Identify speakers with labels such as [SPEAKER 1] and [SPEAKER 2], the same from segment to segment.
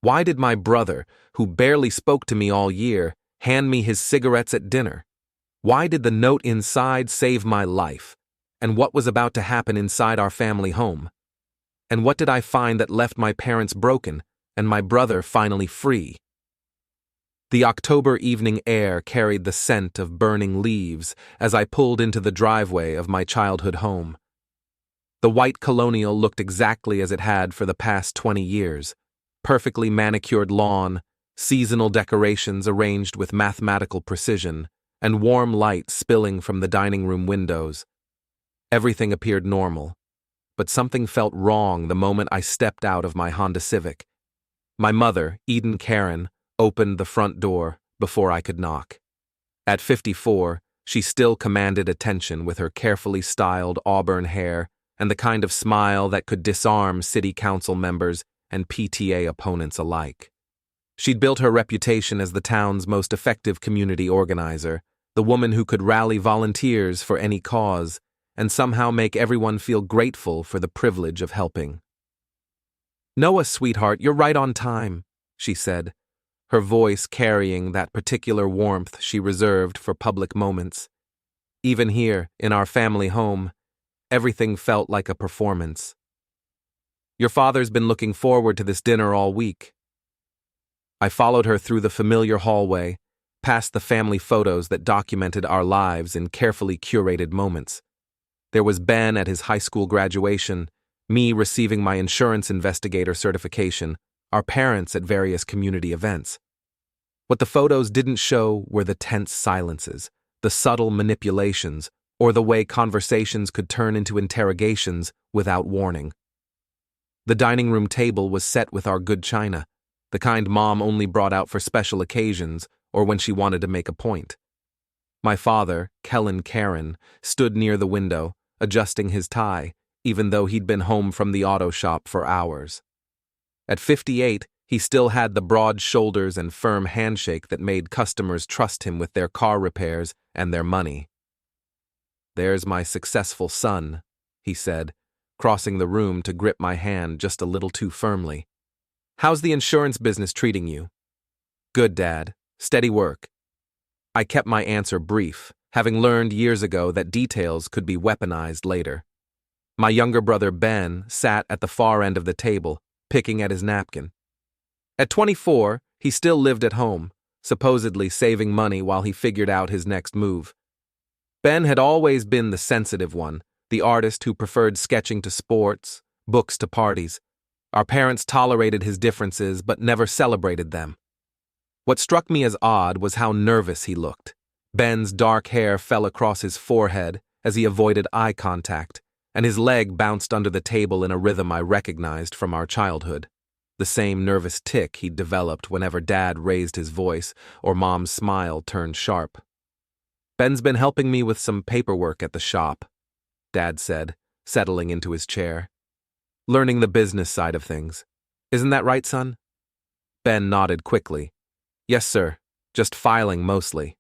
[SPEAKER 1] Why did my brother, who barely spoke to me all year, hand me his cigarettes at dinner? Why did the note inside save my life? And what was about to happen inside our family home? And what did I find that left my parents broken and my brother finally free? The October evening air carried the scent of burning leaves as I pulled into the driveway of my childhood home. The white colonial looked exactly as it had for the past 20 years. Perfectly manicured lawn, seasonal decorations arranged with mathematical precision, and warm light spilling from the dining room windows. Everything appeared normal, but something felt wrong the moment I stepped out of my Honda Civic. My mother, Kerrin, opened the front door before I could knock. At 54, she still commanded attention with her carefully styled auburn hair and the kind of smile that could disarm city council members and PTA opponents alike. She'd built her reputation as the town's most effective community organizer, the woman who could rally volunteers for any cause and somehow make everyone feel grateful for the privilege of helping. "Noah, sweetheart, you're right on time," she said, her voice carrying that particular warmth she reserved for public moments. Even here, in our family home, everything felt like a performance. "Your father's been looking forward to this dinner all week." I followed her through the familiar hallway, past the family photos that documented our lives in carefully curated moments. There was Ben at his high school graduation, me receiving my insurance investigator certification, our parents at various community events. What the photos didn't show were the tense silences, the subtle manipulations, or the way conversations could turn into interrogations without warning. The dining room table was set with our good china, the kind Mom only brought out for special occasions or when she wanted to make a point. My father, Kerrin, stood near the window, adjusting his tie, even though he'd been home from the auto shop for hours. At 58, he still had the broad shoulders and firm handshake that made customers trust him with their car repairs and their money. "There's my successful son," he said, crossing the room to grip my hand just a little too firmly. "How's the insurance business treating you?" "Good, Dad. Steady work." I kept my answer brief, having learned years ago that details could be weaponized later. My younger brother Ben sat at the far end of the table, picking at his napkin. At 24, he still lived at home, supposedly saving money while he figured out his next move. Ben had always been the sensitive one, the artist who preferred sketching to sports, books to parties. Our parents tolerated his differences but never celebrated them. What struck me as odd was how nervous he looked. Ben's dark hair fell across his forehead as he avoided eye contact, and his leg bounced under the table in a rhythm I recognized from our childhood. The same nervous tic he'd developed whenever Dad raised his voice or Mom's smile turned sharp. "Ben's been helping me with some paperwork at the shop," Dad said, settling into his chair. "Learning the business side of things. Isn't that right, son?" Ben nodded quickly. "Yes, sir. Just filing mostly."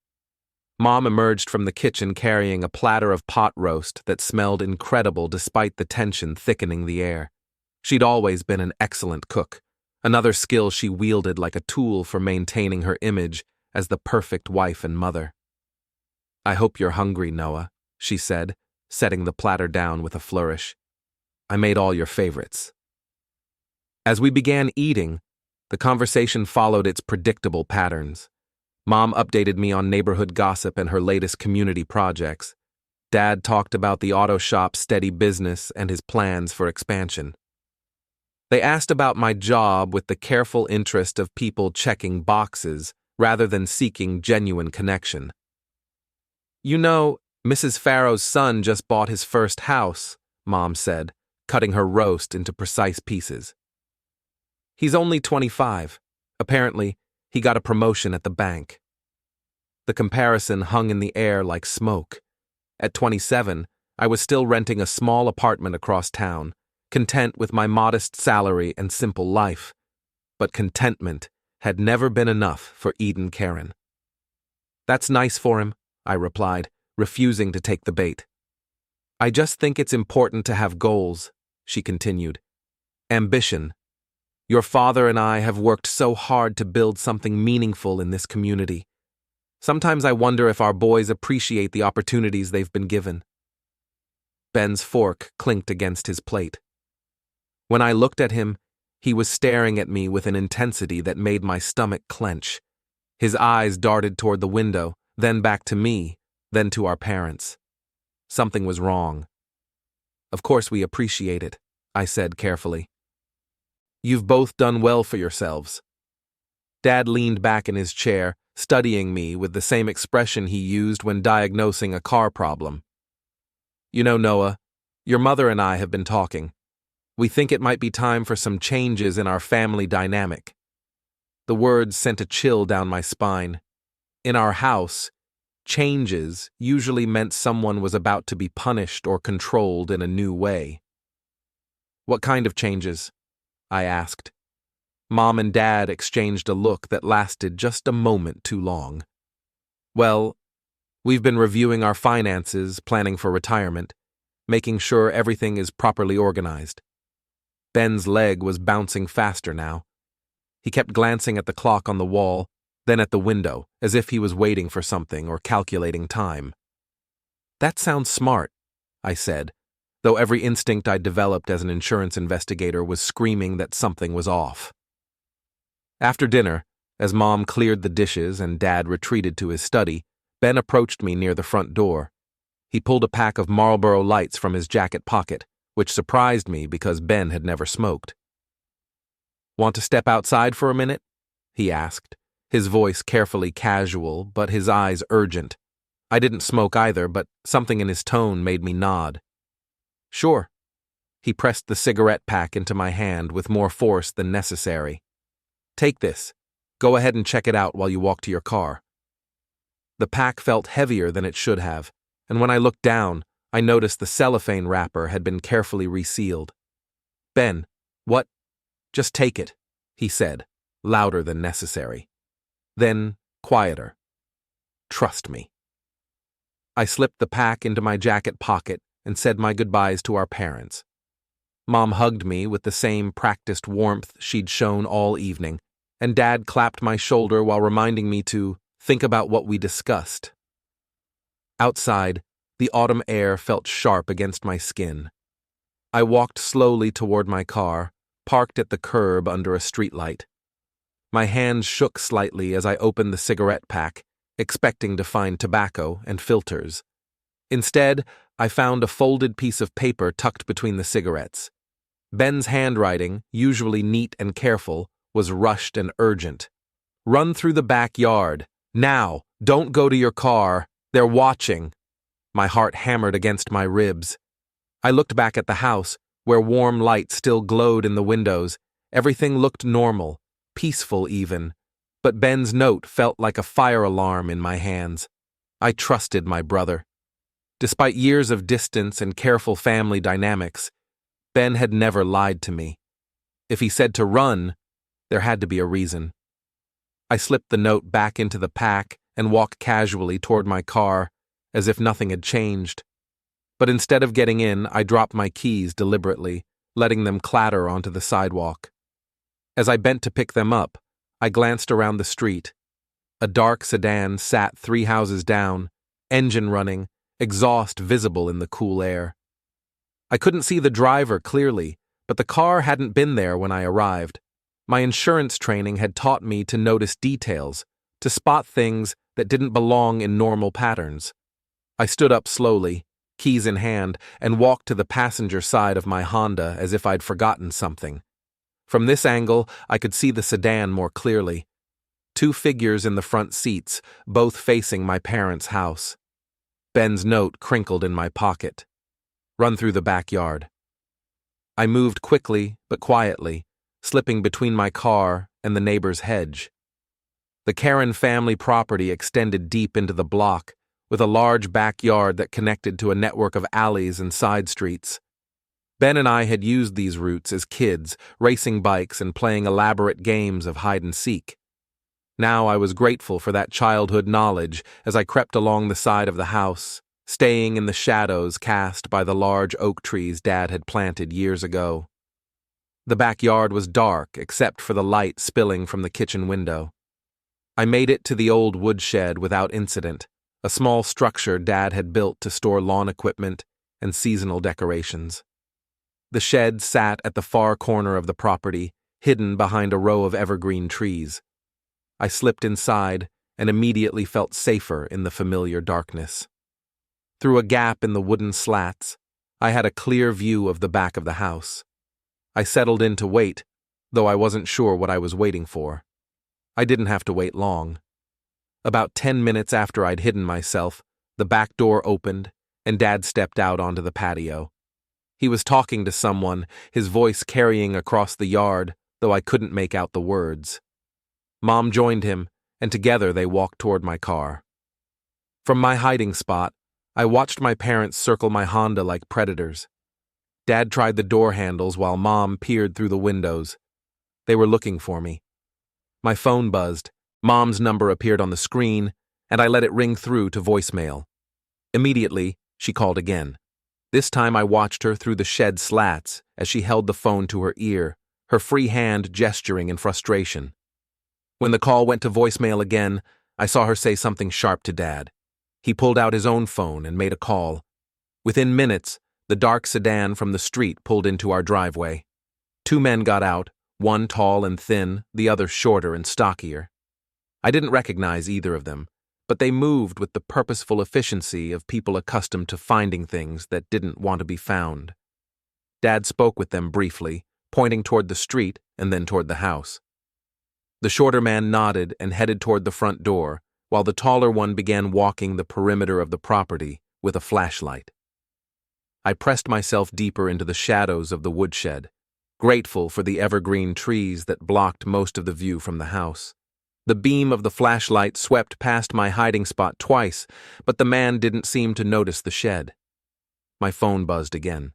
[SPEAKER 1] Mom emerged from the kitchen carrying a platter of pot roast that smelled incredible despite the tension thickening the air. She'd always been an excellent cook, another skill she wielded like a tool for maintaining her image as the perfect wife and mother. "I hope you're hungry, Noah," she said, setting the platter down with a flourish. "I made all your favorites." As we began eating, the conversation followed its predictable patterns. Mom updated me on neighborhood gossip and her latest community projects. Dad talked about the auto shop's steady business and his plans for expansion. They asked about my job with the careful interest of people checking boxes rather than seeking genuine connection. "You know, Mrs. Farrow's son just bought his first house," Mom said, cutting her roast into precise pieces. "He's only 25. Apparently, he got a promotion at the bank." The comparison hung in the air like smoke. At 27, I was still renting a small apartment across town, content with my modest salary and simple life. But contentment had never been enough for Kerrin. "That's nice for him," I replied, refusing to take the bait. "I just think it's important to have goals," she continued. "Ambition. Your father and I have worked so hard to build something meaningful in this community. Sometimes I wonder if our boys appreciate the opportunities they've been given." Ben's fork clinked against his plate. When I looked at him, he was staring at me with an intensity that made my stomach clench. His eyes darted toward the window, then back to me, then to our parents. Something was wrong. "Of course we appreciate it," I said carefully. "You've both done well for yourselves." Dad leaned back in his chair, studying me with the same expression he used when diagnosing a car problem. "You know, Noah, your mother and I have been talking. We think it might be time for some changes in our family dynamic." The words sent a chill down my spine. In our house, changes usually meant someone was about to be punished or controlled in a new way. "What kind of changes?" I asked. Mom and Dad exchanged a look that lasted just a moment too long. "Well, we've been reviewing our finances, planning for retirement, making sure everything is properly organized." Ben's leg was bouncing faster now. He kept glancing at the clock on the wall, then at the window, as if he was waiting for something or calculating time. "That sounds smart," I said, though every instinct I'd developed as an insurance investigator was screaming that something was off. After dinner, as Mom cleared the dishes and Dad retreated to his study, Ben approached me near the front door. He pulled a pack of Marlboro Lights from his jacket pocket, which surprised me because Ben had never smoked. "Want to step outside for a minute?" he asked, his voice carefully casual, but his eyes urgent. I didn't smoke either, but something in his tone made me nod. "Sure." He pressed the cigarette pack into my hand with more force than necessary. "Take this. Go ahead and check it out while you walk to your car." The pack felt heavier than it should have, and when I looked down, I noticed the cellophane wrapper had been carefully resealed. "Ben, what?" "Just take it," he said, louder than necessary. Then, quieter. "Trust me." I slipped the pack into my jacket pocket and said my goodbyes to our parents. Mom hugged me with the same practiced warmth she'd shown all evening, and Dad clapped my shoulder while reminding me to think about what we discussed. Outside, the autumn air felt sharp against my skin. I walked slowly toward my car, parked at the curb under a streetlight. My hands shook slightly as I opened the cigarette pack, expecting to find tobacco and filters. Instead, I found a folded piece of paper tucked between the cigarettes. Ben's handwriting, usually neat and careful, was rushed and urgent. "Run through the backyard. Now! Don't go to your car. They're watching." My heart hammered against my ribs. I looked back at the house, where warm light still glowed in the windows. Everything looked normal, peaceful even, but Ben's note felt like a fire alarm in my hands. I trusted my brother. Despite years of distance and careful family dynamics, Ben had never lied to me. If he said to run, there had to be a reason. I slipped the note back into the pack and walked casually toward my car, as if nothing had changed. But instead of getting in, I dropped my keys deliberately, letting them clatter onto the sidewalk. As I bent to pick them up, I glanced around the street. A dark sedan sat 3 houses down, engine running, exhaust visible in the cool air. I couldn't see the driver clearly, but the car hadn't been there when I arrived. My insurance training had taught me to notice details, to spot things that didn't belong in normal patterns. I stood up slowly, keys in hand, and walked to the passenger side of my Honda as if I'd forgotten something. From this angle, I could see the sedan more clearly. 2 figures in the front seats, both facing my parents' house. Ben's note crinkled in my pocket. "Run through the backyard." I moved quickly but quietly, slipping between my car and the neighbor's hedge. The Kerrin family property extended deep into the block, with a large backyard that connected to a network of alleys and side streets. Ben and I had used these routes as kids, racing bikes and playing elaborate games of hide and seek. Now I was grateful for that childhood knowledge as I crept along the side of the house, staying in the shadows cast by the large oak trees Dad had planted years ago. The backyard was dark except for the light spilling from the kitchen window. I made it to the old woodshed without incident, a small structure Dad had built to store lawn equipment and seasonal decorations. The shed sat at the far corner of the property, hidden behind a row of evergreen trees. I slipped inside and immediately felt safer in the familiar darkness. Through a gap in the wooden slats, I had a clear view of the back of the house. I settled in to wait, though I wasn't sure what I was waiting for. I didn't have to wait long. About 10 minutes after I'd hidden myself, the back door opened and Dad stepped out onto the patio. He was talking to someone, his voice carrying across the yard, though I couldn't make out the words. Mom joined him, and together they walked toward my car. From my hiding spot, I watched my parents circle my Honda like predators. Dad tried the door handles while Mom peered through the windows. They were looking for me. My phone buzzed, Mom's number appeared on the screen, and I let it ring through to voicemail. Immediately, she called again. This time I watched her through the shed slats as she held the phone to her ear, her free hand gesturing in frustration. When the call went to voicemail again, I saw her say something sharp to Dad. He pulled out his own phone and made a call. Within minutes, the dark sedan from the street pulled into our driveway. 2 men got out, one tall and thin, the other shorter and stockier. I didn't recognize either of them, but they moved with the purposeful efficiency of people accustomed to finding things that didn't want to be found. Dad spoke with them briefly, pointing toward the street and then toward the house. The shorter man nodded and headed toward the front door, while the taller one began walking the perimeter of the property with a flashlight. I pressed myself deeper into the shadows of the woodshed, grateful for the evergreen trees that blocked most of the view from the house. The beam of the flashlight swept past my hiding spot twice, but the man didn't seem to notice the shed. My phone buzzed again.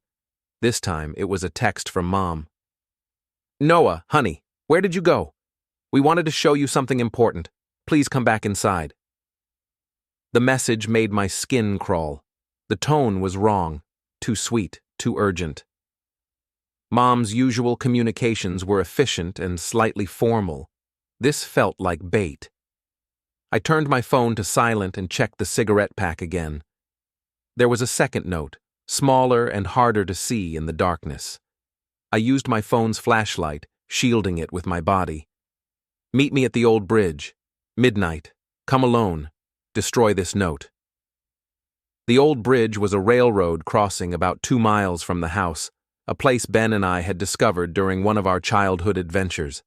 [SPEAKER 1] This time it was a text from Mom. "Noah, honey, where did you go? We wanted to show you something important. Please come back inside." The message made my skin crawl. The tone was wrong, too sweet, too urgent. Mom's usual communications were efficient and slightly formal. This felt like bait. I turned my phone to silent and checked the cigarette pack again. There was a second note, smaller and harder to see in the darkness. I used my phone's flashlight, shielding it with my body. "Meet me at the old bridge. Midnight. Come alone. Destroy this note." The old bridge was a railroad crossing about 2 miles from the house, a place Ben and I had discovered during one of our childhood adventures.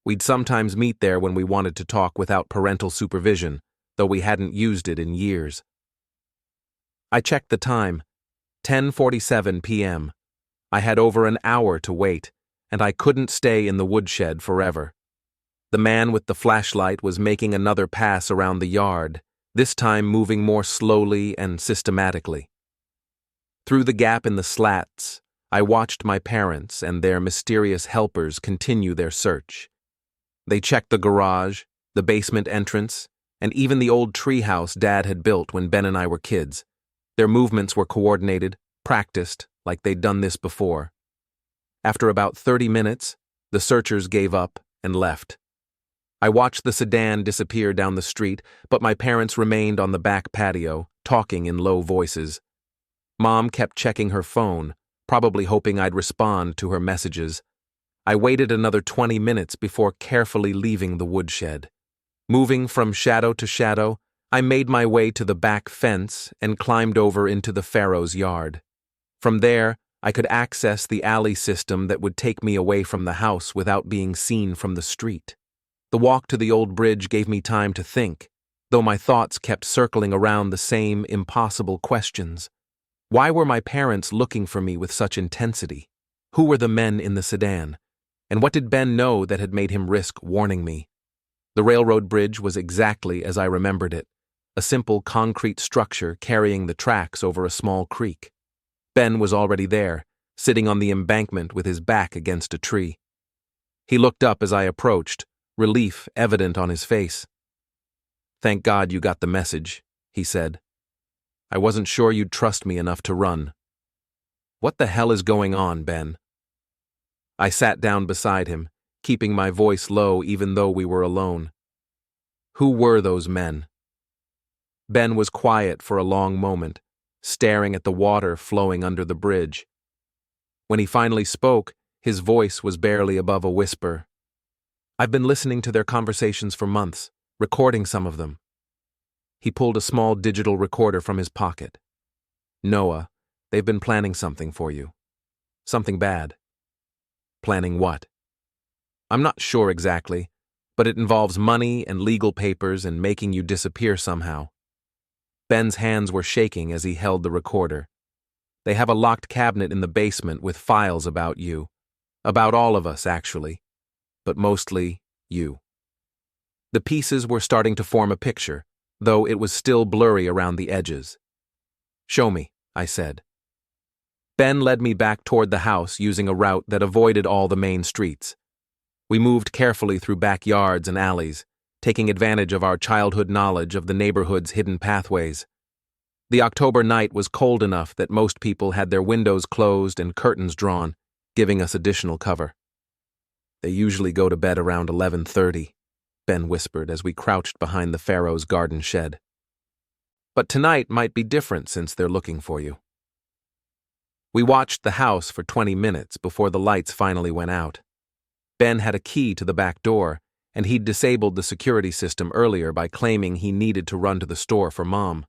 [SPEAKER 1] We'd sometimes meet there when we wanted to talk without parental supervision, though we hadn't used it in years. I checked the time. 10:47 p.m. I had over an hour to wait, and I couldn't stay in the woodshed forever. The man with the flashlight was making another pass around the yard, this time moving more slowly and systematically. Through the gap in the slats, I watched my parents and their mysterious helpers continue their search. They checked the garage, the basement entrance, and even the old treehouse Dad had built when Ben and I were kids. Their movements were coordinated, practiced, like they'd done this before. After about 30 minutes, the searchers gave up and left. I watched the sedan disappear down the street, but my parents remained on the back patio, talking in low voices. Mom kept checking her phone, probably hoping I'd respond to her messages. I waited another 20 minutes before carefully leaving the woodshed. Moving from shadow to shadow, I made my way to the back fence and climbed over into the Pharaoh's yard. From there, I could access the alley system that would take me away from the house without being seen from the street. The walk to the old bridge gave me time to think, though my thoughts kept circling around the same impossible questions. Why were my parents looking for me with such intensity? Who were the men in the sedan? And what did Ben know that had made him risk warning me? The railroad bridge was exactly as I remembered it, a simple concrete structure carrying the tracks over a small creek. Ben was already there, sitting on the embankment with his back against a tree. He looked up as I approached, relief evident on his face. "Thank God you got the message," he said. "I wasn't sure you'd trust me enough to run." "What the hell is going on, Ben?" I sat down beside him, keeping my voice low even though we were alone. Who were those men? Ben was quiet for a long moment, staring at the water flowing under the bridge. When he finally spoke, his voice was barely above a whisper. I've been listening to their conversations for months, recording some of them. He pulled a small digital recorder from his pocket. Noah, they've been planning something for you. Something bad. Planning what? I'm not sure exactly, but it involves money and legal papers and making you disappear somehow. Ben's hands were shaking as he held the recorder. They have a locked cabinet in the basement with files about you. About all of us, actually. But mostly, you. The pieces were starting to form a picture, though it was still blurry around the edges. Show me, I said. Ben led me back toward the house using a route that avoided all the main streets. We moved carefully through backyards and alleys, taking advantage of our childhood knowledge of the neighborhood's hidden pathways. The October night was cold enough that most people had their windows closed and curtains drawn, giving us additional cover. They usually go to bed around 11:30, Ben whispered as we crouched behind the Pharaoh's garden shed. But tonight might be different since they're looking for you. We watched the house for 20 minutes before the lights finally went out. Ben had a key to the back door, and he'd disabled the security system earlier by claiming he needed to run to the store for Mom.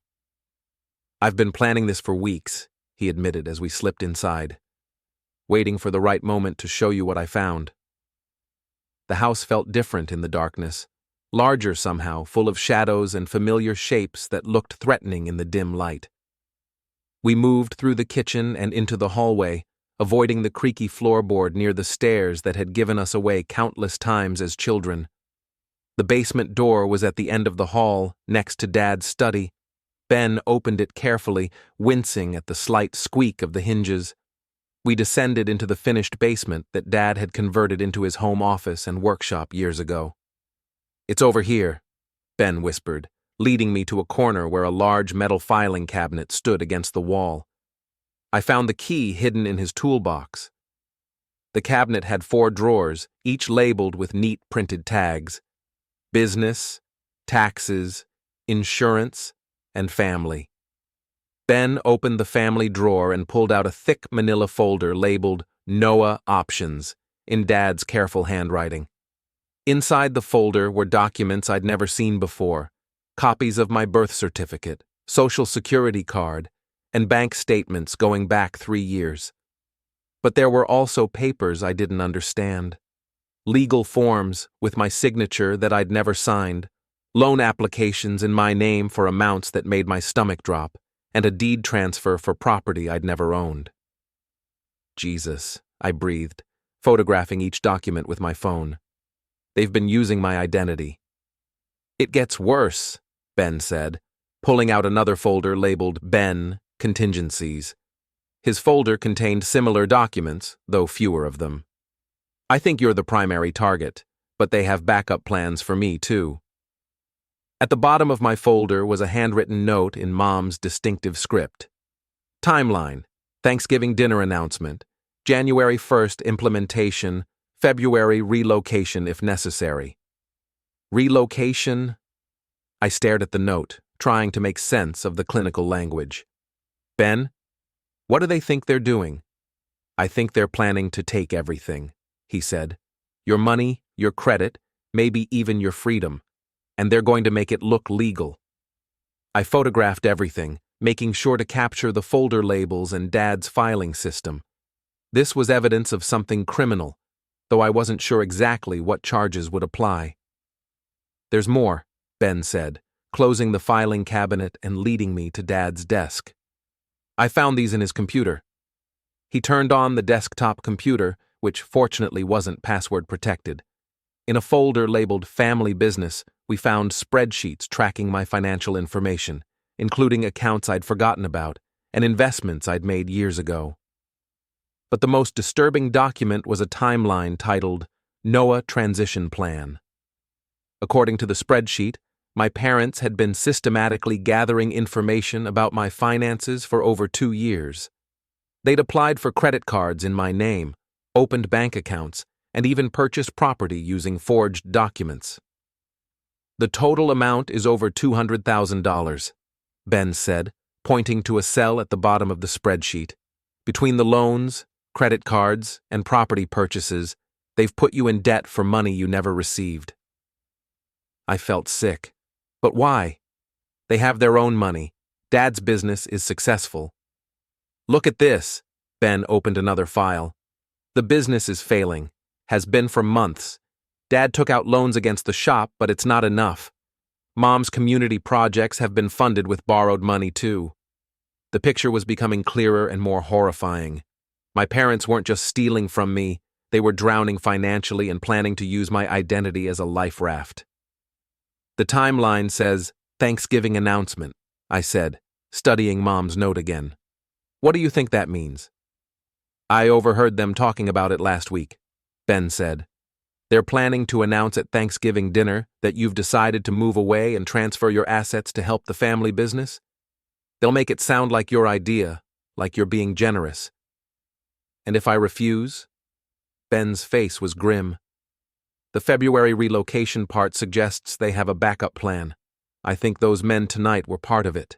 [SPEAKER 1] I've been planning this for weeks, he admitted as we slipped inside, waiting for the right moment to show you what I found. The house felt different in the darkness, larger somehow, full of shadows and familiar shapes that looked threatening in the dim light. We moved through the kitchen and into the hallway, avoiding the creaky floorboard near the stairs that had given us away countless times as children. The basement door was at the end of the hall, next to Dad's study. Ben opened it carefully, wincing at the slight squeak of the hinges. We descended into the finished basement that Dad had converted into his home office and workshop years ago. It's over here, Ben whispered, leading me to a corner where a large metal filing cabinet stood against the wall. I found the key hidden in his toolbox. The cabinet had 4 drawers, each labeled with neat printed tags: business, taxes, insurance, and family. Ben opened the family drawer and pulled out a thick manila folder labeled Noah Options in Dad's careful handwriting. Inside the folder were documents I'd never seen before, copies of my birth certificate, social security card, and bank statements going back 3 years. But there were also papers I didn't understand. Legal forms with my signature that I'd never signed, loan applications in my name for amounts that made my stomach drop, and a deed transfer for property I'd never owned. Jesus, I breathed, photographing each document with my phone. They've been using my identity. It gets worse, Ben said, pulling out another folder labeled Ben Contingencies. His folder contained similar documents, though fewer of them. I think you're the primary target, but they have backup plans for me, too. At the bottom of my folder was a handwritten note in Mom's distinctive script. Timeline: Thanksgiving dinner announcement, January 1st implementation, February relocation if necessary. Relocation? I stared at the note, trying to make sense of the clinical language. Ben, what do they think they're doing? I think they're planning to take everything, he said. Your money, your credit, maybe even your freedom. And they're going to make it look legal. I photographed everything, making sure to capture the folder labels and Dad's filing system. This was evidence of something criminal, though I wasn't sure exactly what charges would apply. There's more, Ben said, closing the filing cabinet and leading me to Dad's desk. I found these in his computer. He turned on the desktop computer, which fortunately wasn't password protected. In a folder labeled Family Business, we found spreadsheets tracking my financial information, including accounts I'd forgotten about and investments I'd made years ago. But the most disturbing document was a timeline titled Noah Transition Plan. According to the spreadsheet, my parents had been systematically gathering information about my finances for over 2 years. They'd applied for credit cards in my name, opened bank accounts, and even purchased property using forged documents. The total amount is over $200,000, Ben said, pointing to a cell at the bottom of the spreadsheet. Between the loans, credit cards, and property purchases, they've put you in debt for money you never received. I felt sick. But why? They have their own money. Dad's business is successful. Look at this. Ben opened another file. The business is failing. Has been for months. Dad took out loans against the shop, but it's not enough. Mom's community projects have been funded with borrowed money too. The picture was becoming clearer and more horrifying. My parents weren't just stealing from me, they were drowning financially and planning to use my identity as a life raft. The timeline says, Thanksgiving announcement, I said, studying Mom's note again. What do you think that means? I overheard them talking about it last week, Ben said. They're planning to announce at Thanksgiving dinner that you've decided to move away and transfer your assets to help the family business. They'll make it sound like your idea, like you're being generous. And if I refuse? Ben's face was grim. The February relocation part suggests they have a backup plan. I think those men tonight were part of it.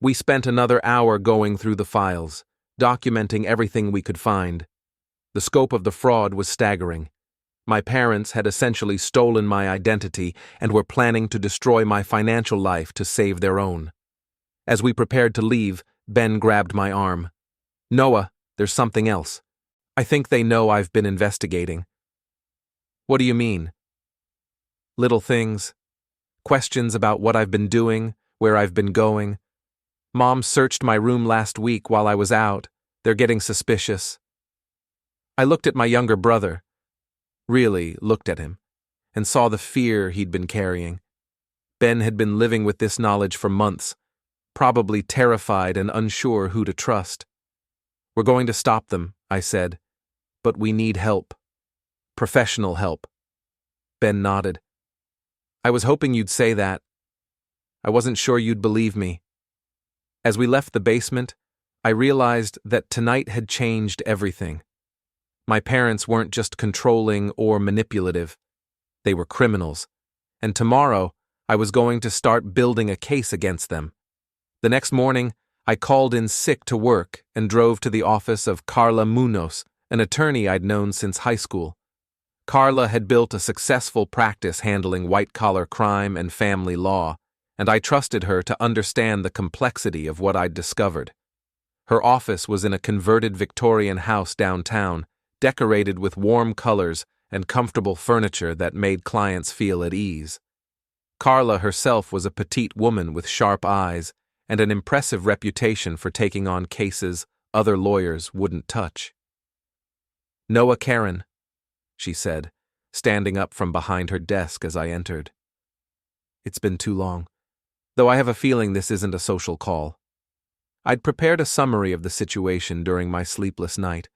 [SPEAKER 1] We spent another hour going through the files, documenting everything we could find. The scope of the fraud was staggering. My parents had essentially stolen my identity and were planning to destroy my financial life to save their own. As we prepared to leave, Ben grabbed my arm. Noah, there's something else. I think they know I've been investigating. What do you mean? Little things. Questions about what I've been doing, where I've been going. Mom searched my room last week while I was out. They're getting suspicious. I looked at my younger brother. Really looked at him, and saw the fear he'd been carrying. Ben had been living with this knowledge for months, probably terrified and unsure who to trust. We're going to stop them, I said, but we need help. Professional help. Ben nodded. I was hoping you'd say that. I wasn't sure you'd believe me. As we left the basement, I realized that tonight had changed everything. My parents weren't just controlling or manipulative. They were criminals. And tomorrow, I was going to start building a case against them. The next morning, I called in sick to work and drove to the office of Carla Munoz, an attorney I'd known since high school. Carla had built a successful practice handling white-collar crime and family law, and I trusted her to understand the complexity of what I'd discovered. Her office was in a converted Victorian house downtown, decorated with warm colors and comfortable furniture that made clients feel at ease. Carla herself was a petite woman with sharp eyes and an impressive reputation for taking on cases other lawyers wouldn't touch. Noah Kerrin, she said, standing up from behind her desk as I entered. It's been too long, though I have a feeling this isn't a social call. I'd prepared a summary of the situation during my sleepless night,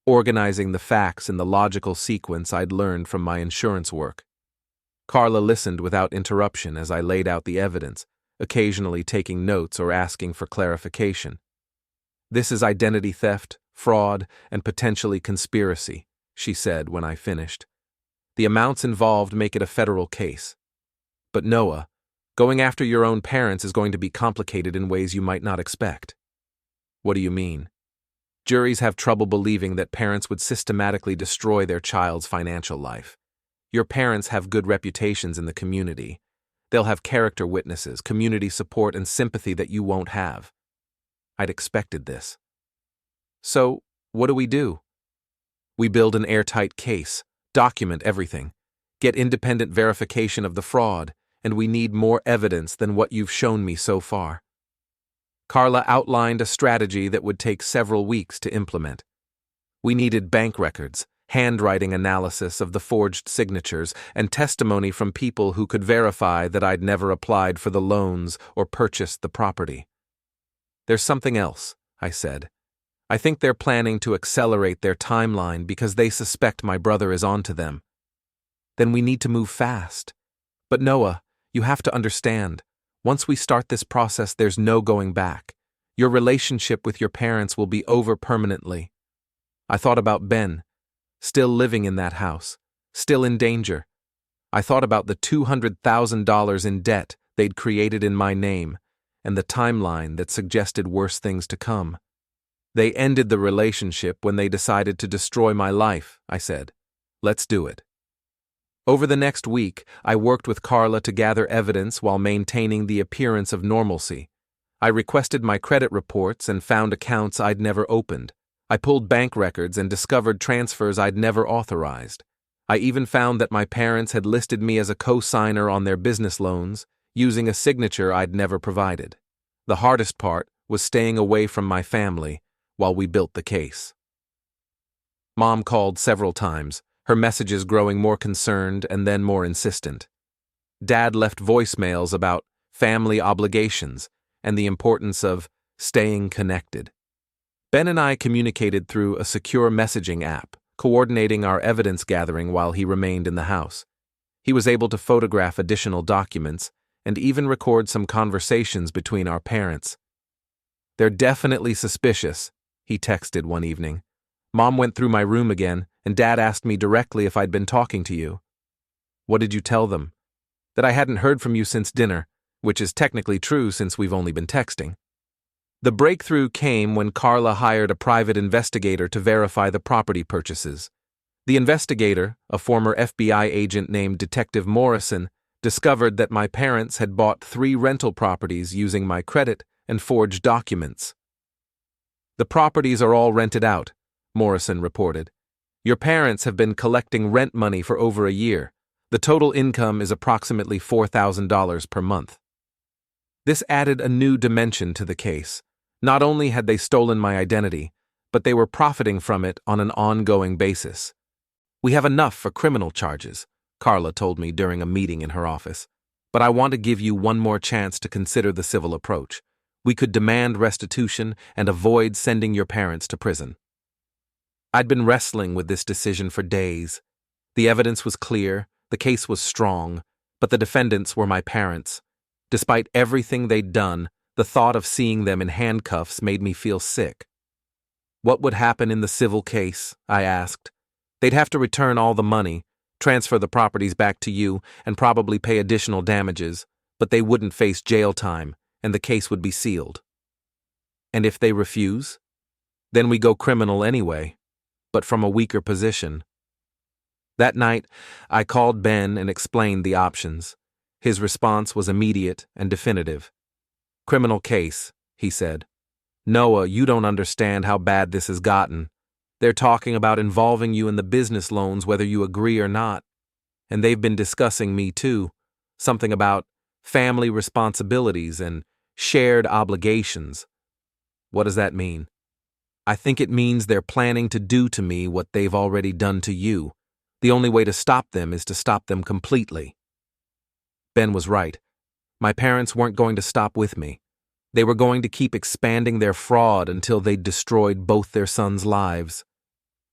[SPEAKER 1] organizing the facts in the logical sequence I'd learned from my insurance work. Carla listened without interruption as I laid out the evidence, occasionally taking notes or asking for clarification. This is identity theft, fraud, and potentially conspiracy, she said when I finished. The amounts involved make it a federal case. But Noah, going after your own parents is going to be complicated in ways you might not expect. What do you mean? Juries have trouble believing that parents would systematically destroy their child's financial life. Your parents have good reputations in the community. They'll have character witnesses, community support, and sympathy that you won't have. I'd expected this. So, what do? We build an airtight case, document everything, get independent verification of the fraud, and we need more evidence than what you've shown me so far. Carla outlined a strategy that would take several weeks to implement. We needed bank records, handwriting analysis of the forged signatures, and testimony from people who could verify that I'd never applied for the loans or purchased the property. There's something else, I said. I think they're planning to accelerate their timeline because they suspect my brother is onto them. Then we need to move fast. But Noah, you have to understand, once we start this process, there's no going back. Your relationship with your parents will be over permanently. I thought about Ben, still living in that house, still in danger. I thought about the $200,000 in debt they'd created in my name, and the timeline that suggested worse things to come. They ended the relationship when they decided to destroy my life, I said. Let's do it. Over the next week, I worked with Carla to gather evidence while maintaining the appearance of normalcy. I requested my credit reports and found accounts I'd never opened. I pulled bank records and discovered transfers I'd never authorized. I even found that my parents had listed me as a co-signer on their business loans, using a signature I'd never provided. The hardest part was staying away from my family while we built the case. Mom called several times, her messages growing more concerned and then more insistent. Dad left voicemails about family obligations and the importance of staying connected. Ben and I communicated through a secure messaging app, coordinating our evidence gathering while he remained in the house. He was able to photograph additional documents and even record some conversations between our parents. "They're definitely suspicious," he texted one evening. "Mom went through my room again, and Dad asked me directly if I'd been talking to you." "What did you tell them?" "That I hadn't heard from you since dinner, which is technically true since we've only been texting." The breakthrough came when Carla hired a private investigator to verify the property purchases. The investigator, a former FBI agent named Detective Morrison, discovered that my parents had bought 3 rental properties using my credit and forged documents. "The properties are all rented out," Morrison reported. "Your parents have been collecting rent money for over a year. The total income is approximately $4,000 per month." This added a new dimension to the case. Not only had they stolen my identity, but they were profiting from it on an ongoing basis. "We have enough for criminal charges," Carla told me during a meeting in her office. "But I want to give you one more chance to consider the civil approach. We could demand restitution and avoid sending your parents to prison." I'd been wrestling with this decision for days. The evidence was clear, the case was strong, but the defendants were my parents. Despite everything they'd done, the thought of seeing them in handcuffs made me feel sick. "What would happen in the civil case?" I asked. "They'd have to return all the money, transfer the properties back to you, and probably pay additional damages, but they wouldn't face jail time, and the case would be sealed." "And if they refuse?" "Then we go criminal anyway, but from a weaker position." That night, I called Ben and explained the options. His response was immediate and definitive. "Criminal case," he said. "Noah, you don't understand how bad this has gotten. They're talking about involving you in the business loans whether you agree or not. And they've been discussing me too. Something about family responsibilities and shared obligations." "What does that mean?" "I think it means they're planning to do to me what they've already done to you. The only way to stop them is to stop them completely." Ben was right. My parents weren't going to stop with me. They were going to keep expanding their fraud until they'd destroyed both their sons' lives.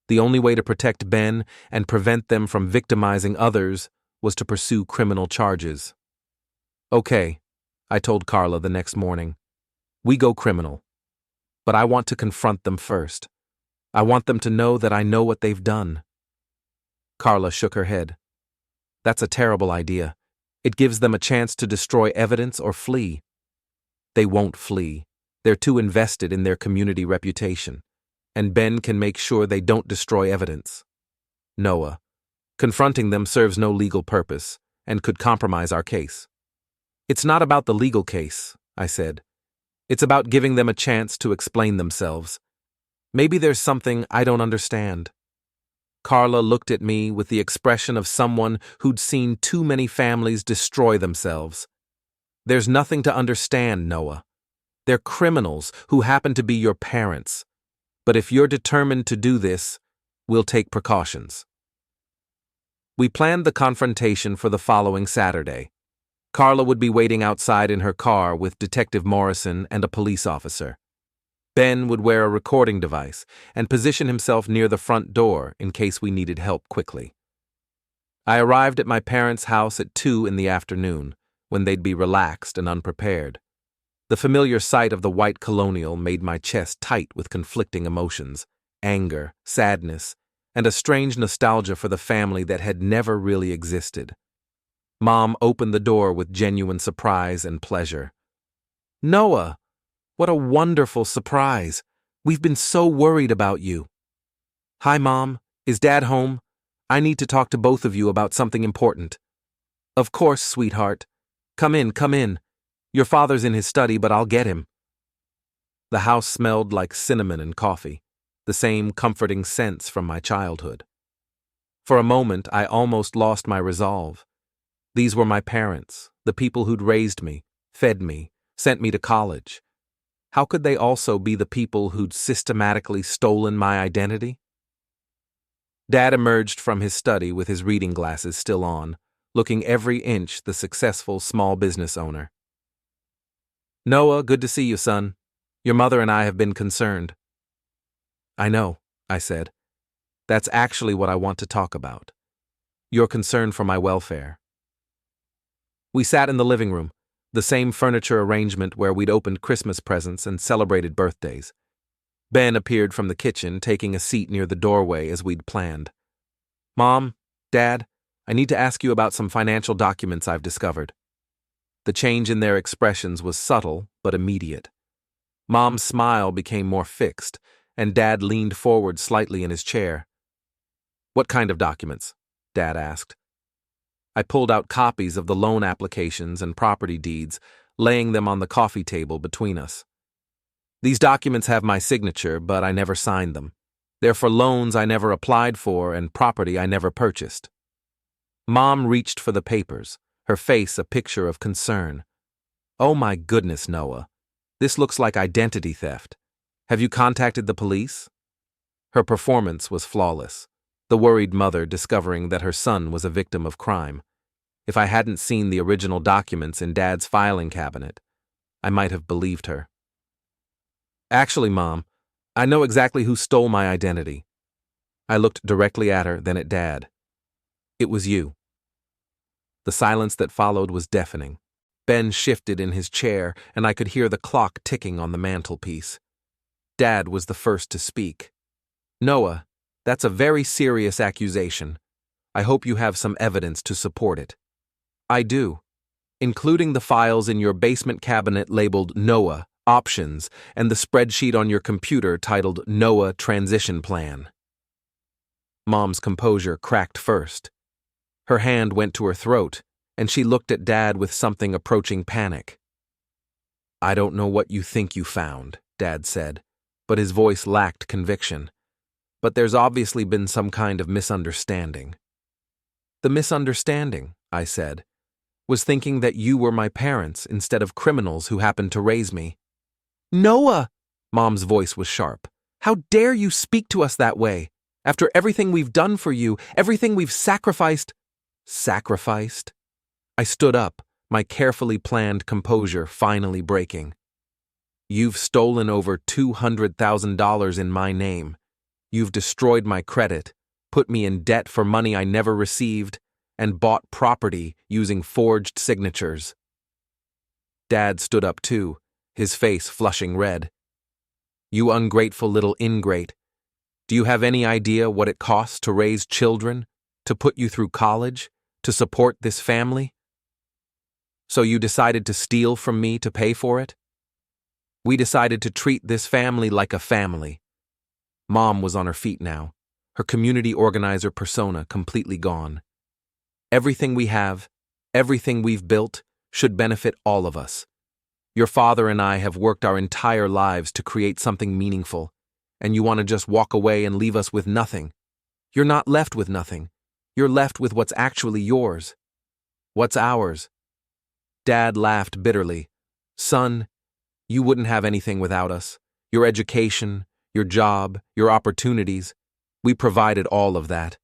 [SPEAKER 1] The only way to protect Ben and prevent them from victimizing others was to pursue criminal charges. "Okay," I told Carla the next morning. "We go criminal. But I want to confront them first. I want them to know that I know what they've done." Carla shook her head. "That's a terrible idea. It gives them a chance to destroy evidence or flee." "They won't flee. They're too invested in their community reputation. And Ben can make sure they don't destroy evidence." "Noah, confronting them serves no legal purpose and could compromise our case." "It's not about the legal case," I said. "It's about giving them a chance to explain themselves. Maybe there's something I don't understand." Carla looked at me with the expression of someone who'd seen too many families destroy themselves. "There's nothing to understand, Noah. They're criminals who happen to be your parents. But if you're determined to do this, we'll take precautions." We planned the confrontation for the following Saturday. Carla would be waiting outside in her car with Detective Morrison and a police officer. Ben would wear a recording device and position himself near the front door in case we needed help quickly. I arrived at my parents' house at 2 in the afternoon, when they'd be relaxed and unprepared. The familiar sight of the white colonial made my chest tight with conflicting emotions, anger, sadness, and a strange nostalgia for the family that had never really existed. Mom opened the door with genuine surprise and pleasure. "Noah, what a wonderful surprise. We've been so worried about you." "Hi, Mom. Is Dad home? I need to talk to both of you about something important." "Of course, sweetheart. Come in, come in. Your father's in his study, but I'll get him." The house smelled like cinnamon and coffee, the same comforting scents from my childhood. For a moment, I almost lost my resolve. These were my parents, the people who'd raised me, fed me, sent me to college. How could they also be the people who'd systematically stolen my identity? Dad emerged from his study with his reading glasses still on, looking every inch the successful small business owner. "Noah, good to see you, son. Your mother and I have been concerned." "I know," I said. "That's actually what I want to talk about. Your concern for my welfare." We sat in the living room, the same furniture arrangement where we'd opened Christmas presents and celebrated birthdays. Ben appeared from the kitchen, taking a seat near the doorway as we'd planned. "Mom, Dad, I need to ask you about some financial documents I've discovered." The change in their expressions was subtle but immediate. Mom's smile became more fixed, and Dad leaned forward slightly in his chair. "What kind of documents?" Dad asked. I pulled out copies of the loan applications and property deeds, laying them on the coffee table between us. "These documents have my signature, but I never signed them. They're for loans I never applied for and property I never purchased." Mom reached for the papers, her face a picture of concern. "Oh my goodness, Noah. This looks like identity theft. Have you contacted the police?" Her performance was flawless, the worried mother discovering that her son was a victim of crime. If I hadn't seen the original documents in Dad's filing cabinet, I might have believed her. "Actually, Mom, I know exactly who stole my identity." I looked directly at her, then at Dad. "It was you." The silence that followed was deafening. Ben shifted in his chair, and I could hear the clock ticking on the mantelpiece. Dad was the first to speak. "Noah, that's a very serious accusation. I hope you have some evidence to support it." "I do, including the files in your basement cabinet labeled Noah, Options, and the spreadsheet on your computer titled Noah Transition Plan." Mom's composure cracked first. Her hand went to her throat, and she looked at Dad with something approaching panic. "I don't know what you think you found," Dad said, but his voice lacked conviction. "But there's obviously been some kind of misunderstanding." "The misunderstanding," I said, "was thinking that you were my parents instead of criminals who happened to raise me." "Noah!" Mom's voice was sharp. "How dare you speak to us that way? After everything we've done for you, everything we've sacrificed." "Sacrificed?" I stood up, my carefully planned composure finally breaking. "You've stolen over $200,000 in my name. You've destroyed my credit, put me in debt for money I never received, and bought property using forged signatures." Dad stood up too, his face flushing red. "You ungrateful little ingrate. Do you have any idea what it costs to raise children, to put you through college, to support this family? So you decided to steal from me to pay for it? We decided to treat this family like a family." Mom was on her feet now, her community organizer persona completely gone. "Everything we have, everything we've built, should benefit all of us. Your father and I have worked our entire lives to create something meaningful, and you want to just walk away and leave us with nothing. You're not left with nothing. You're left with what's actually yours." "What's ours?" Dad laughed bitterly. "Son, you wouldn't have anything without us. Your education, your job, your opportunities. We provided all of that.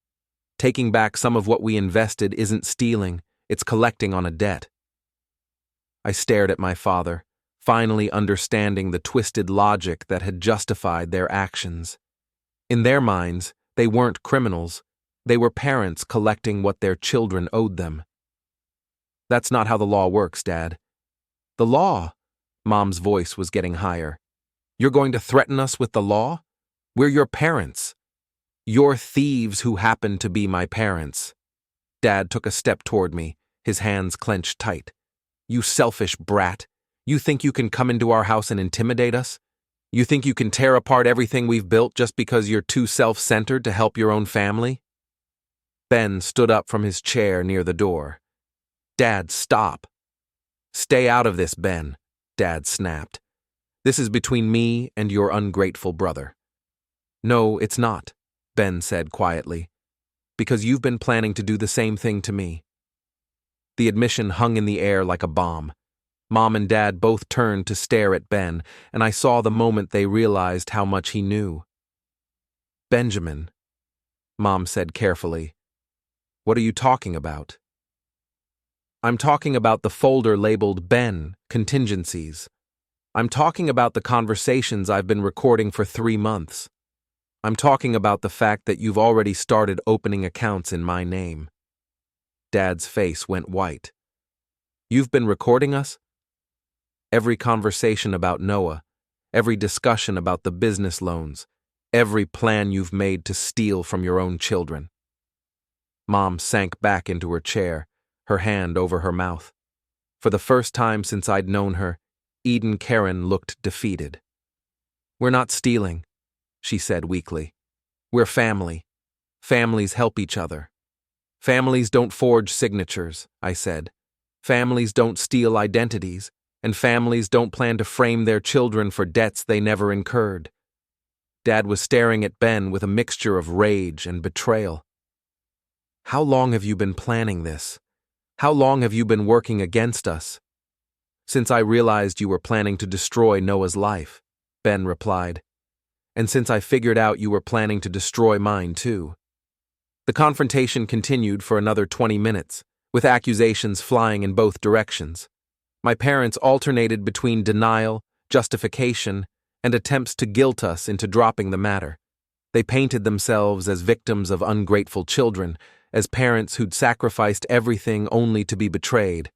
[SPEAKER 1] Taking back some of what we invested isn't stealing, it's collecting on a debt." I stared at my father, finally understanding the twisted logic that had justified their actions. In their minds, they weren't criminals. They were parents collecting what their children owed them. "That's not how the law works, Dad." "The law?" Mom's voice was getting higher. "You're going to threaten us with the law? We're your parents. You're thieves who happen to be my parents. Dad took a step toward me, his hands clenched tight. You selfish brat. You think you can come into our house and intimidate us? You think you can tear apart everything we've built just because you're too self-centered to help your own family? Ben stood up from his chair near the door. Dad, stop. Stay out of this, Ben, Dad snapped. This is between me and your ungrateful brother. No, it's not, Ben said quietly, because you've been planning to do the same thing to me. The admission hung in the air like a bomb. Mom and Dad both turned to stare at Ben, and I saw the moment they realized how much he knew. Benjamin, Mom said carefully, what are you talking about? I'm talking about the folder labeled Ben, Contingencies. I'm talking about the conversations I've been recording for 3 months. I'm talking about the fact that you've already started opening accounts in my name. Dad's face went white. You've been recording us? Every conversation about Noah, every discussion about the business loans, every plan you've made to steal from your own children. Mom sank back into her chair, her hand over her mouth. For the first time since I'd known her, Kerrin looked defeated. We're not stealing, she said weakly. We're family. Families help each other. Families don't forge signatures, I said. Families don't steal identities, and families don't plan to frame their children for debts they never incurred. Dad was staring at Ben with a mixture of rage and betrayal. How long have you been planning this? How long have you been working against us? Since I realized you were planning to destroy Noah's life, Ben replied. And since I figured out you were planning to destroy mine too. The confrontation continued for another 20 minutes, with accusations flying in both directions. My parents alternated between denial, justification, and attempts to guilt us into dropping the matter. They painted themselves as victims of ungrateful children, as parents who'd sacrificed everything only to be betrayed.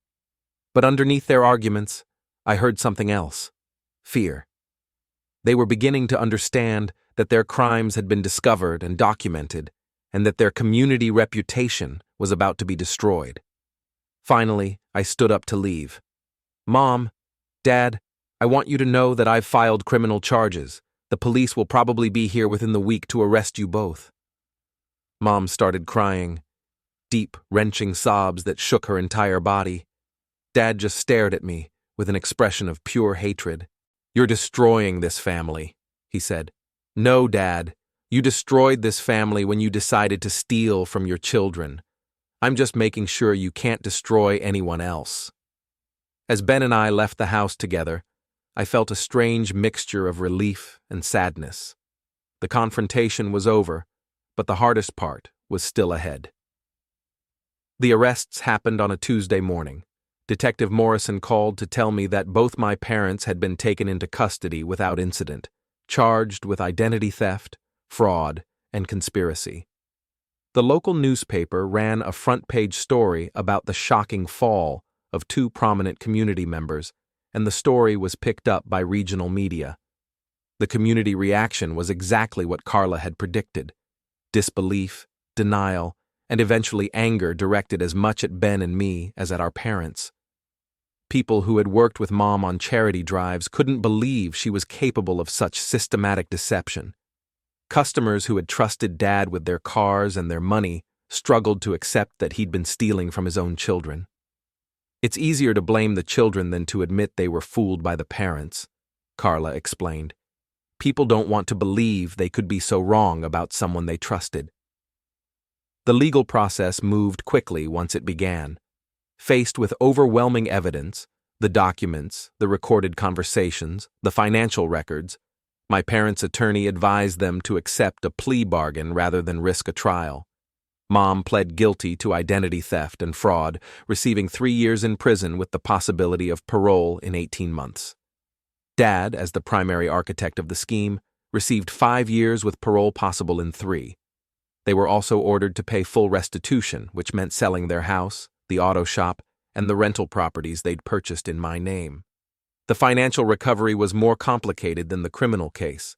[SPEAKER 1] But underneath their arguments, I heard something else: fear. They were beginning to understand that their crimes had been discovered and documented, and that their community reputation was about to be destroyed. Finally, I stood up to leave. Mom, Dad, I want you to know that I've filed criminal charges. The police will probably be here within the week to arrest you both. Mom started crying, deep, wrenching sobs that shook her entire body. Dad just stared at me with an expression of pure hatred. You're destroying this family, he said. No, Dad, you destroyed this family when you decided to steal from your children. I'm just making sure you can't destroy anyone else. As Ben and I left the house together, I felt a strange mixture of relief and sadness. The confrontation was over, but the hardest part was still ahead. The arrests happened on a Tuesday morning. Detective Morrison called to tell me that both my parents had been taken into custody without incident, charged with identity theft, fraud, and conspiracy. The local newspaper ran a front-page story about the shocking fall of 2 prominent community members, and the story was picked up by regional media. The community reaction was exactly what Carla had predicted: disbelief, denial, and eventually anger directed as much at Ben and me as at our parents. People who had worked with Mom on charity drives couldn't believe she was capable of such systematic deception. Customers who had trusted Dad with their cars and their money struggled to accept that he'd been stealing from his own children. It's easier to blame the children than to admit they were fooled by the parents, Carla explained. People don't want to believe they could be so wrong about someone they trusted. The legal process moved quickly once it began. Faced with overwhelming evidence, the documents, the recorded conversations, the financial records, my parents' attorney advised them to accept a plea bargain rather than risk a trial. Mom pled guilty to identity theft and fraud, receiving 3 years in prison with the possibility of parole in 18 months. Dad, as the primary architect of the scheme, received 5 years with parole possible in 3. They were also ordered to pay full restitution, which meant selling their house, the auto shop, and the rental properties they'd purchased in my name. The financial recovery was more complicated than the criminal case.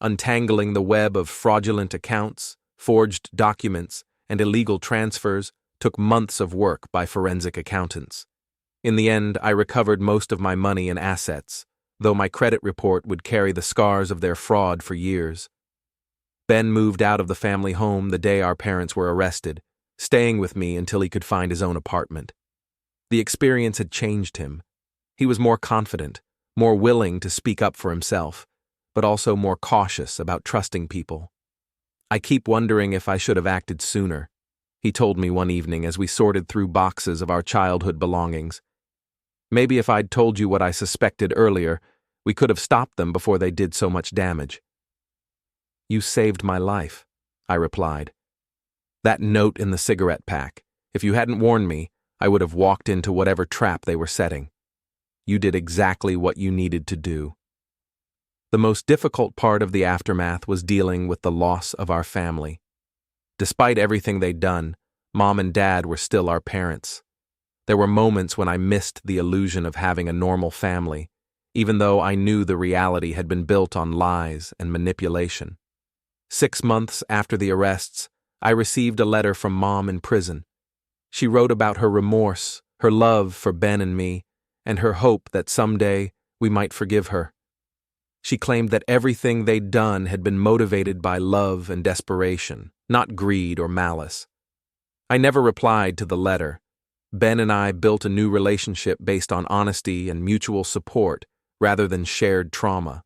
[SPEAKER 1] Untangling the web of fraudulent accounts, forged documents, and illegal transfers took months of work by forensic accountants. In the end, I recovered most of my money and assets, though my credit report would carry the scars of their fraud for years. Ben moved out of the family home the day our parents were arrested, staying with me until he could find his own apartment. The experience had changed him. He was more confident, more willing to speak up for himself, but also more cautious about trusting people. "I keep wondering if I should have acted sooner," he told me one evening as we sorted through boxes of our childhood belongings. "Maybe if I'd told you what I suspected earlier, we could have stopped them before they did so much damage." "You saved my life," I replied. "That note in the cigarette pack, if you hadn't warned me, I would have walked into whatever trap they were setting. You did exactly what you needed to do." The most difficult part of the aftermath was dealing with the loss of our family. Despite everything they'd done, Mom and Dad were still our parents. There were moments when I missed the illusion of having a normal family, even though I knew the reality had been built on lies and manipulation. 6 months after the arrests, I received a letter from Mom in prison. She wrote about her remorse, her love for Ben and me, and her hope that someday we might forgive her. She claimed that everything they'd done had been motivated by love and desperation, not greed or malice. I never replied to the letter. Ben and I built a new relationship based on honesty and mutual support rather than shared trauma.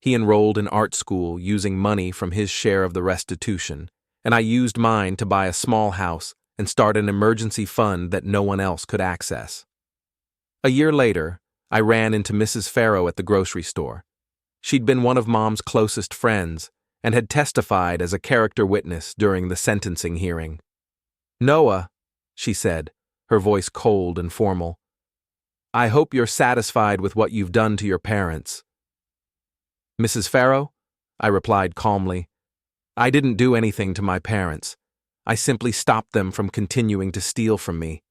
[SPEAKER 1] He enrolled in art school using money from his share of the restitution, and I used mine to buy a small house and start an emergency fund that no one else could access. A year later, I ran into Mrs. Farrow at the grocery store. She'd been one of Mom's closest friends and had testified as a character witness during the sentencing hearing. "Noah," she said, her voice cold and formal, "I hope you're satisfied with what you've done to your parents." "Mrs. Farrow," I replied calmly, "I didn't do anything to my parents. I simply stopped them from continuing to steal from me.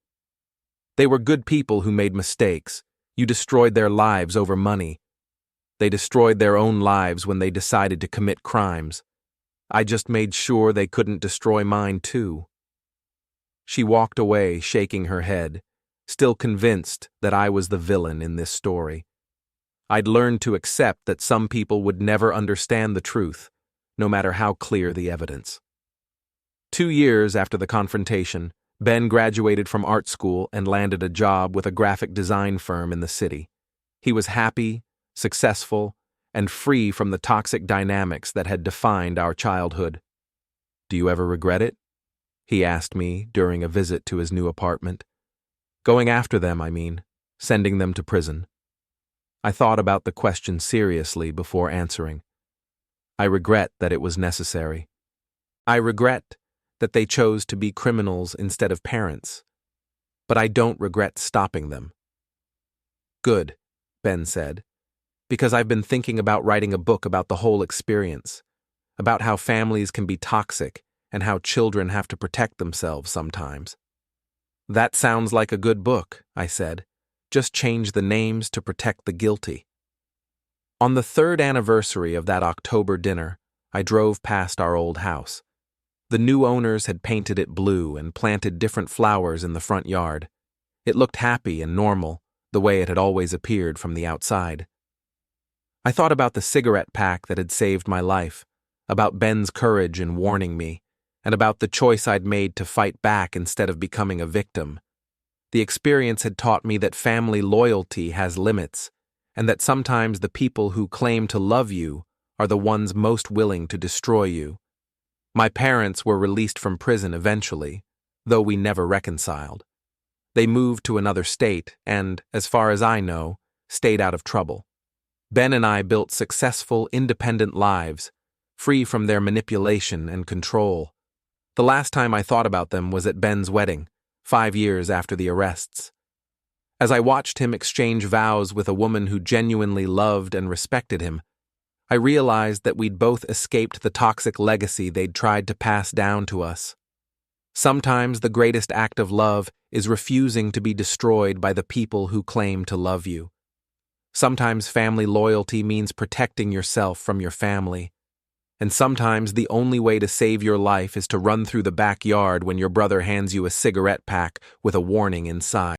[SPEAKER 1] They were good people who made mistakes. You destroyed their lives over money. They destroyed their own lives when they decided to commit crimes. I just made sure they couldn't destroy mine too." She walked away, shaking her head, still convinced that I was the villain in this story. I'd learned to accept that some people would never understand the truth, no matter how clear the evidence. 2 years after the confrontation, Ben graduated from art school and landed a job with a graphic design firm in the city. He was happy, successful, and free from the toxic dynamics that had defined our childhood. "Do you ever regret it?" he asked me during a visit to his new apartment. "Going after them, I mean, sending them to prison." I thought about the question seriously before answering. I regret that it was necessary. I regret that they chose to be criminals instead of parents. But I don't regret stopping them. "Good," Ben said, "because I've been thinking about writing a book about the whole experience, about how families can be toxic and how children have to protect themselves sometimes." "That sounds like a good book," I said. "Just change the names to protect the guilty." On the 3rd anniversary of that October dinner, I drove past our old house. The new owners had painted it blue and planted different flowers in the front yard. It looked happy and normal, the way it had always appeared from the outside. I thought about the cigarette pack that had saved my life, about Ben's courage in warning me, and about the choice I'd made to fight back instead of becoming a victim. The experience had taught me that family loyalty has limits, and that sometimes the people who claim to love you are the ones most willing to destroy you. My parents were released from prison eventually, though we never reconciled. They moved to another state and, as far as I know, stayed out of trouble. Ben and I built successful, independent lives, free from their manipulation and control. The last time I thought about them was at Ben's wedding, 5 years after the arrests. As I watched him exchange vows with a woman who genuinely loved and respected him, I realized that we'd both escaped the toxic legacy they'd tried to pass down to us. Sometimes the greatest act of love is refusing to be destroyed by the people who claim to love you. Sometimes family loyalty means protecting yourself from your family. And sometimes the only way to save your life is to run through the backyard when your brother hands you a cigarette pack with a warning inside.